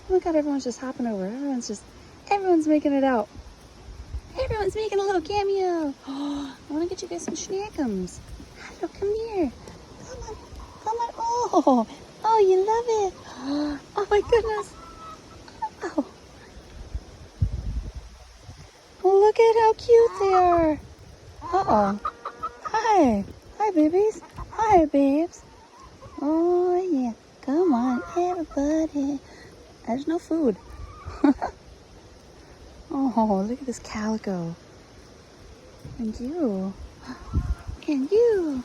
Oh my God, everyone's just hopping over. Everyone's making it out. Everyone's making a little cameo. Oh, I want to get you guys some schnackums. Hello, come here. Come on, come on. Oh, you love it. Oh my goodness. Oh, look at how cute they are. Uh-oh. Hi. Hi, babies. Hi, babes. Oh, yeah. Come on, everybody. There's no food. Oh, look at this calico. And you. And you.